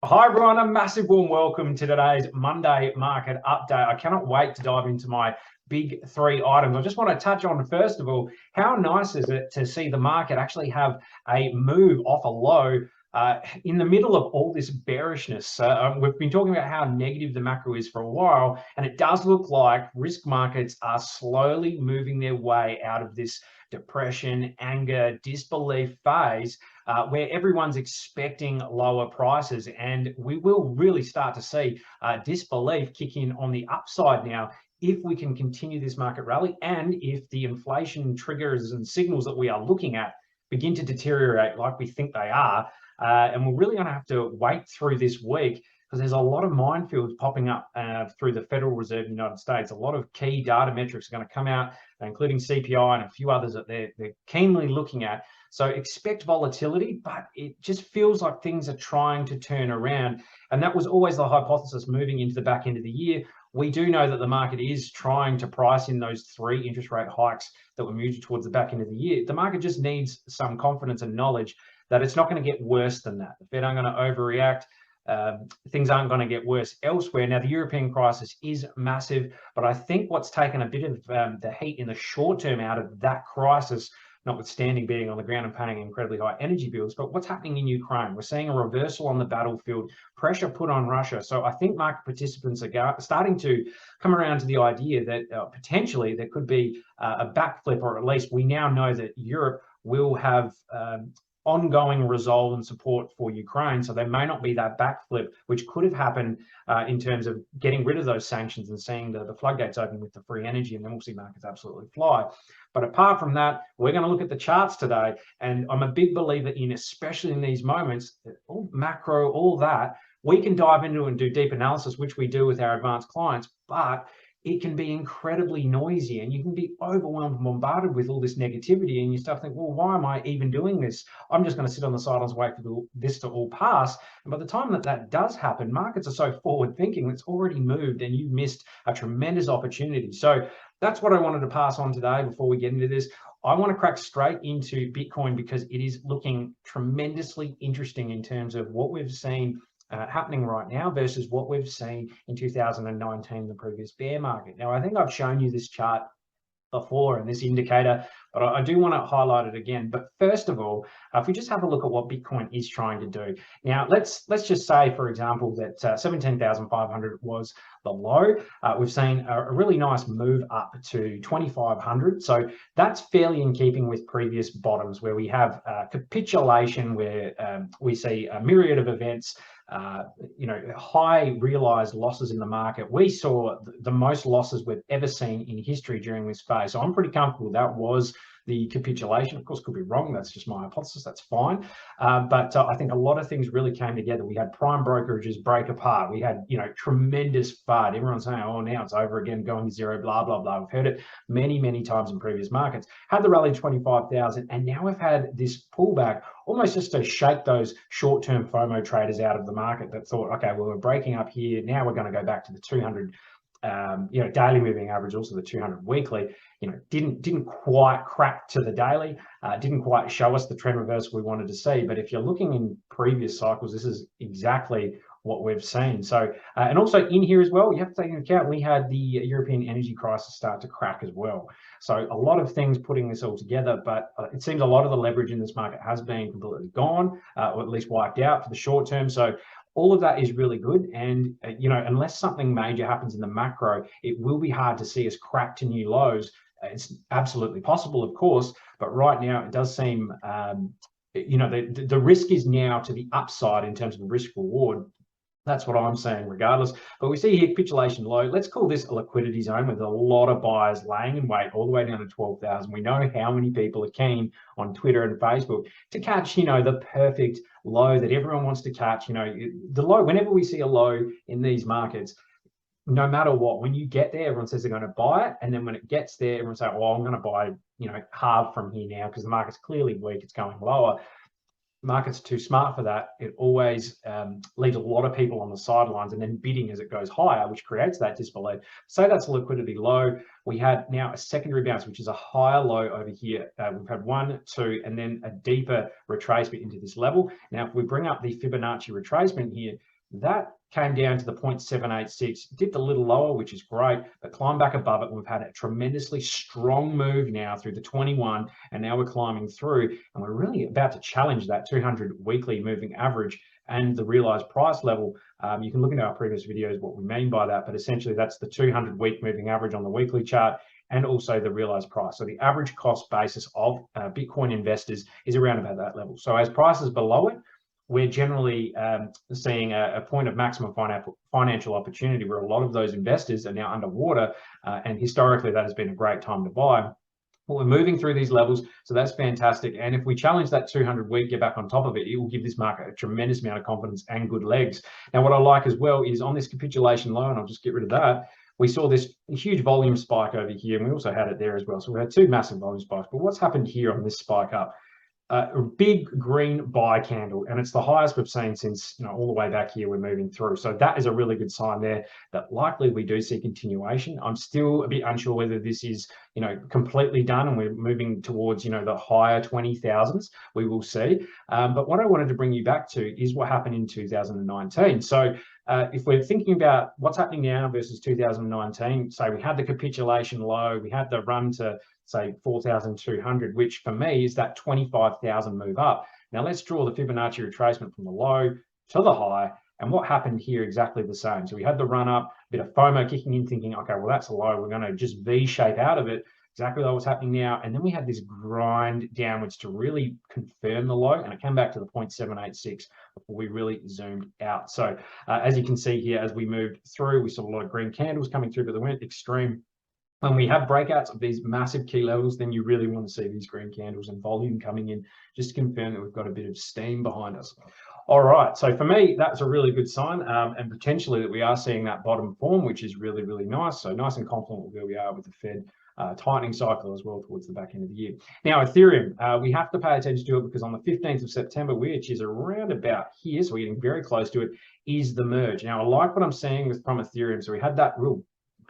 Hi everyone, a massive warm welcome to today's Monday market update. I cannot wait to dive into my big three items. I just want to touch on, first of all, how nice is it to see the market actually have a move off a low in the middle of all this bearishness. We've been talking about how negative the macro is for a while, and it does look like risk markets are slowly moving their way out of this depression, anger, disbelief phase where everyone's expecting lower prices. And we will really start to see disbelief kick in on the upside now if we can continue this market rally and if the inflation triggers and signals that we are looking at begin to deteriorate like we think they are. And we're really going to have to wait through this week because there's a lot of minefields popping up through the Federal Reserve of the United States. A lot of key data metrics are going to come out, including CPI and a few others that they're keenly looking at. So expect volatility, but it just feels like things are trying to turn around. And that was always the hypothesis moving into the back end of the year. We do know that the market is trying to price in those 3 interest rate hikes that were moved towards the back end of the year. The market just needs some confidence and knowledge that it's not going to get worse than that. The Fed aren't going to overreact. Things aren't going to get worse elsewhere. Now, the European crisis is massive, but I think what's taken a bit of the heat in the short term out of that crisis, notwithstanding being on the ground and paying incredibly high energy bills, but what's happening in Ukraine? We're seeing a reversal on the battlefield, pressure put on Russia. So I think market participants are starting to come around to the idea that potentially there could be a backflip, or at least we now know that Europe will have ongoing resolve and support for Ukraine. So there may not be that backflip, which could have happened in terms of getting rid of those sanctions and seeing the floodgates open with the free energy, and then we'll see markets absolutely fly. But apart from that, we're going to look at the charts today. And I'm a big believer in, especially in these moments, all macro, all that, we can dive into and do deep analysis, which we do with our advanced clients, but it can be incredibly noisy and you can be overwhelmed and bombarded with all this negativity, and you start thinking, well, why am I even doing this? I'm just going to sit on the sidelines and wait for this to all pass. And by the time that does happen, markets are so forward thinking, it's already moved and you've missed a tremendous opportunity. So that's what I wanted to pass on today before we get into this. I want to crack straight into Bitcoin because it is looking tremendously interesting in terms of what we've seen happening right now versus what we've seen in 2019, the previous bear market. Now, I think I've shown you this chart before and this indicator, but I do want to highlight it again. But first of all, if we just have a look at what Bitcoin is trying to do. Now, let's just say, for example, that 17,500 was the low. We've seen a really nice move up to 2,500. So that's fairly in keeping with previous bottoms where we have capitulation, where we see a myriad of events, high realized losses in the market. We saw the most losses we've ever seen in history during this phase. So I'm pretty comfortable that was the capitulation. Of course, could be wrong. That's just my hypothesis. That's fine. But I think a lot of things really came together. We had prime brokerages break apart. We had, tremendous FUD. Everyone's saying, oh, now it's over again, going to zero, blah, blah, blah. We've heard it many, many times in previous markets. Had the rally 25,000, and now we've had this pullback almost just to shake those short-term FOMO traders out of the market that thought, okay, well, we're breaking up here. Now we're going to go back to the 200 daily moving average, also the 200 weekly, didn't quite crack to the daily, didn't quite show us the trend reversal we wanted to see. But if you're looking in previous cycles, this is exactly what we've seen. So, and also in here as well, you have to take into account, we had the European energy crisis start to crack as well. So a lot of things putting this all together, but it seems a lot of the leverage in this market has been completely gone, or at least wiped out for the short term. So all of that is really good. And, unless something major happens in the macro, it will be hard to see us crack to new lows. It's absolutely possible, of course, but right now it does seem, the risk is now to the upside in terms of risk reward. That's what I'm saying regardless. But we see here capitulation low. Let's call this a liquidity zone with a lot of buyers laying in wait all the way down to 12,000. We know how many people are keen on Twitter and Facebook to catch, the perfect low that everyone wants to catch. The low, whenever we see a low in these markets, no matter what, when you get there, everyone says they're going to buy it. And then when it gets there, everyone says, well, I'm going to buy, half from here now because the market's clearly weak. It's going lower. Markets are too smart for that. It always leaves a lot of people on the sidelines and then bidding as it goes higher, which creates that disbelief. So that's a liquidity low. We had now a secondary bounce, which is a higher low over here. We've had 1, 2, and then a deeper retracement into this level. Now, if we bring up the Fibonacci retracement here, That came down to the 0.786, dipped a little lower, which is great, but climbed back above it. We've had a tremendously strong move now through the 21, and now we're climbing through, and we're really about to challenge that 200 weekly moving average and the realized price level. You can look into our previous videos what we mean by that, but essentially that's the 200 week moving average on the weekly chart, and also the realized price. So the average cost basis of Bitcoin investors is around about that level. So as prices below it, we're generally seeing a point of maximum financial opportunity where a lot of those investors are now underwater, and historically that has been a great time to buy. Well, we're moving through these levels, so that's fantastic. And if we challenge that 200 week, get back on top of it, it will give this market a tremendous amount of confidence and good legs. Now, what I like as well is on this capitulation low, and I'll just get rid of that, we saw this huge volume spike over here, and we also had it there as well. So we had two massive volume spikes. But what's happened here on this spike up? A big green buy candle, and it's the highest we've seen since, all the way back here we're moving through. So that is a really good sign there that likely we do see continuation. I'm still a bit unsure whether this is completely done and we're moving towards the higher 20,000s. We will see. But what I wanted to bring you back to is what happened in 2019. So if we're thinking about what's happening now versus 2019, say we had the capitulation low, we had the run to say 4,200, which for me is that 25,000 move up. Now let's draw the Fibonacci retracement from the low to the high, and what happened here exactly the same. So we had the run up, a bit of FOMO kicking in, thinking, okay, well that's a low, we're going to just V-shape out of it. Exactly like what's happening now. And then we had this grind downwards to really confirm the low, and it came back to the 0.786 before we really zoomed out. So as you can see here, as we moved through, we saw a lot of green candles coming through, but they weren't extreme. When we have breakouts of these massive key levels, then you really want to see these green candles and volume coming in, just to confirm that we've got a bit of steam behind us. All right, so for me, that's a really good sign, and potentially that we are seeing that bottom form, which is really, really nice. So nice and confident with where we are with the Fed tightening cycle as well towards the back end of the year. Now, Ethereum, we have to pay attention to it because on the 15th of September, which is around about here, so we're getting very close to it, is the merge. Now, I like what I'm seeing from Ethereum. So we had that real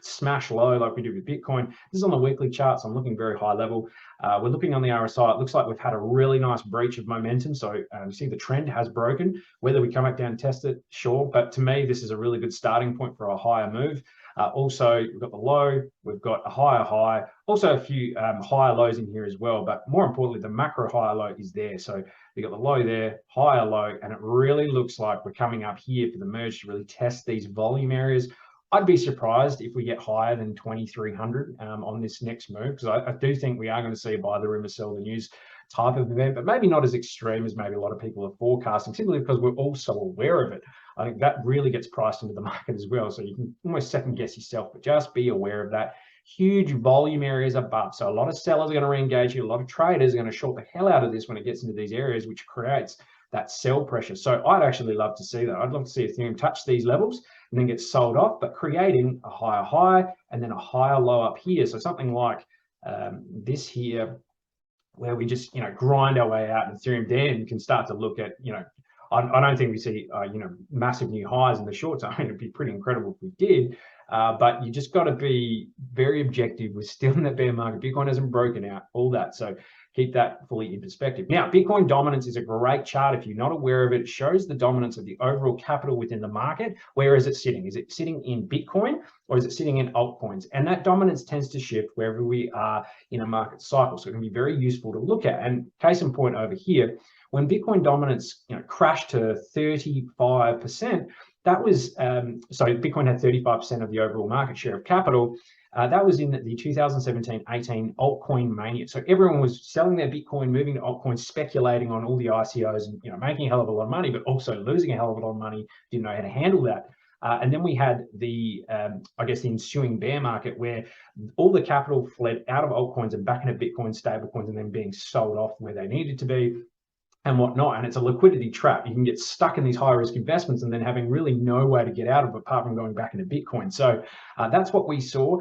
smash low like we do with Bitcoin. This is on the weekly chart, so I'm looking very high level. We're looking on the RSI. It looks like we've had a really nice breach of momentum. So you see the trend has broken. Whether we come back down and test it, sure. But to me, this is a really good starting point for a higher move. Also, we've got the low, we've got a higher high, also a few higher lows in here as well. But more importantly, the macro higher low is there. So we've got the low there, higher low, and it really looks like we're coming up here for the merge to really test these volume areas. I'd be surprised if we get higher than 2,300 on this next move, because I do think we are going to see a buy the rumor, sell the news type of event, but maybe not as extreme as maybe a lot of people are forecasting, simply because we're also aware of it. I think that really gets priced into the market as well. So you can almost second guess yourself, but just be aware of that. Huge volume areas above. So a lot of sellers are going to re-engage you. A lot of traders are going to short the hell out of this when it gets into these areas, which creates that sell pressure. So I'd actually love to see that. I'd love to see Ethereum touch these levels and then get sold off, but creating a higher high and then a higher low up here. So something like this here, where we just grind our way out, and Ethereum then can start to look at I don't think we see massive new highs in the short term. It'd be pretty incredible if we did, but you just got to be very objective. We're still in that bear market. Bitcoin hasn't broken out, all that. So keep that fully in perspective. Now, Bitcoin dominance is a great chart. If you're not aware of it, it shows the dominance of the overall capital within the market. Where is it sitting? Is it sitting in Bitcoin or is it sitting in altcoins? And that dominance tends to shift wherever we are in a market cycle. So it can be very useful to look at. And case in point over here, when Bitcoin dominance crashed to 35%, that was, so Bitcoin had 35% of the overall market share of capital. That was in the 2017-18 altcoin mania. So everyone was selling their Bitcoin, moving to altcoins, speculating on all the ICOs and making a hell of a lot of money, but also losing a hell of a lot of money, didn't know how to handle that. And then we had the, I guess, the ensuing bear market where all the capital fled out of altcoins and back into Bitcoin stablecoins and then being sold off where they needed to be and whatnot. And it's a liquidity trap. You can get stuck in these high risk investments and then having really no way to get out of it apart from going back into Bitcoin. So that's what we saw.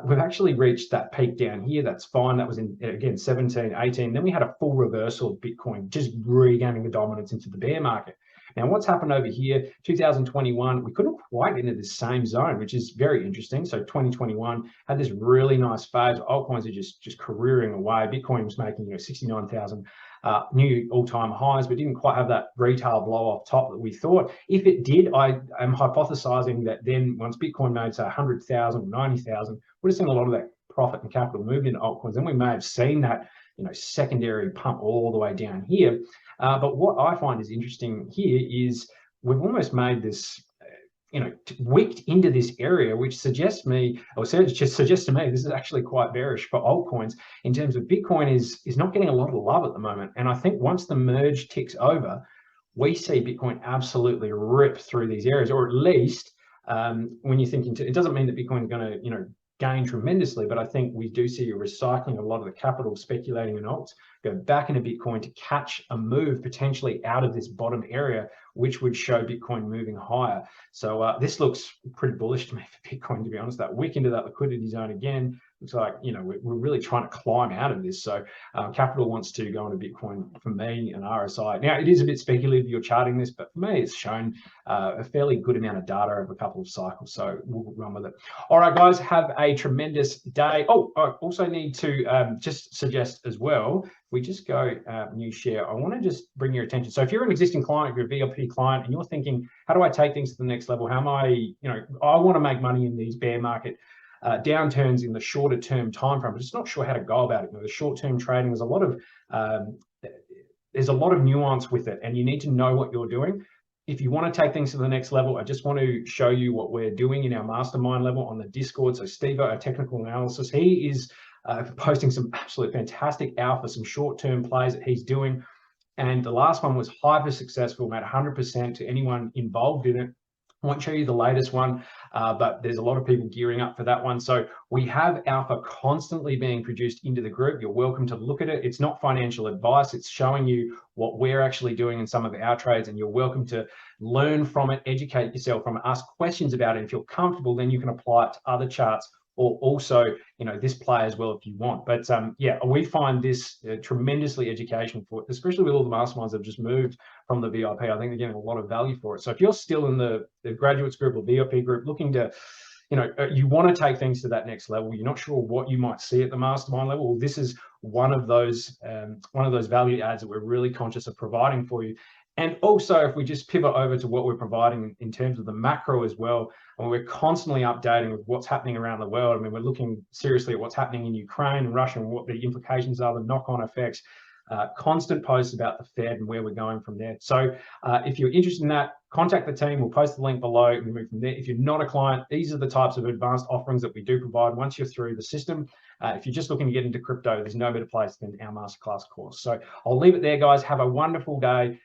We've actually reached that peak down here. That's fine. That was in, again, 17, 18. Then we had a full reversal of Bitcoin, just regaining the dominance into the bear market. Now, what's happened over here, 2021, we couldn't quite get into the same zone, which is very interesting. So 2021 had this really nice phase. Altcoins are just careering away. Bitcoin was making 69,000 new all-time highs, but didn't quite have that retail blow off top that we thought. If it did, I am hypothesizing that then once Bitcoin made say 100,000, 90,000, we'd have seen a lot of that profit and capital moved into altcoins. Then we may have seen that, you know, secondary pump all the way down here. But what I find is interesting here is we've almost made this, you know, wicked into this area, which suggests me, or just suggests to me, this is actually quite bearish for altcoins in terms of Bitcoin is not getting a lot of love at the moment. And I think once the merge ticks over, we see Bitcoin absolutely rip through these areas, or at least when you're thinking, it doesn't mean that Bitcoin is going to, you know, gain tremendously, but I think we do see a recycling of a lot of the capital speculating in alts go back into Bitcoin to catch a move potentially out of this bottom area, which would show Bitcoin moving higher. So this looks pretty bullish to me for Bitcoin, to be honest. That wick into that liquidity zone again looks like, you know, we're really trying to climb out of this. So capital wants to go into Bitcoin for me and RSI. Now, it is a bit speculative, you're charting this, but for me, it's shown a fairly good amount of data over a couple of cycles. So we'll run with it. All right, guys, have a tremendous day. Oh, I also need to just suggest as well, we just go new share. I want to just bring your attention. So if you're an existing client, if you're a VLP client, and you're thinking, how do I take things to the next level? How am I, you know, I want to make money in these bear market downturns in the shorter term time frame, but just not sure how to go about it. You know, the short term trading, there's a lot of nuance with it, and you need to know what you're doing. If you want to take things to the next level, I just want to show you what we're doing in our mastermind level on the Discord. So Steve, our technical analysis, he is posting some absolute fantastic alpha, some short-term plays that he's doing. And the last one was hyper successful, made 100% to anyone involved in it. I won't show you the latest one, but there's a lot of people gearing up for that one. So we have alpha constantly being produced into the group. You're welcome to look at it. It's not financial advice. It's showing you what we're actually doing in some of our trades, and you're welcome to learn from it, educate yourself from it, ask questions about it. If you're comfortable, then you can apply it to other charts, or also, you know, this play as well if you want. But yeah, we find this tremendously educational for it, especially with all the masterminds that have just moved from the VIP. I think they're getting a lot of value for it. So if you're still in the graduates group or VIP group looking to, you know, you want to take things to that next level, you're not sure what you might see at the mastermind level, well, this is one of those value adds that we're really conscious of providing for you. And also, if we just pivot over to what we're providing in terms of the macro as well, and we're constantly updating with what's happening around the world. I mean, we're looking seriously at what's happening in Ukraine and Russia and what the implications are, the knock-on effects, constant posts about the Fed and where we're going from there. So if you're interested in that, contact the team. We'll post the link below and we move from there. If you're not a client, these are the types of advanced offerings that we do provide once you're through the system. If you're just looking to get into crypto, there's no better place than our masterclass course. So I'll leave it there, guys. Have a wonderful day.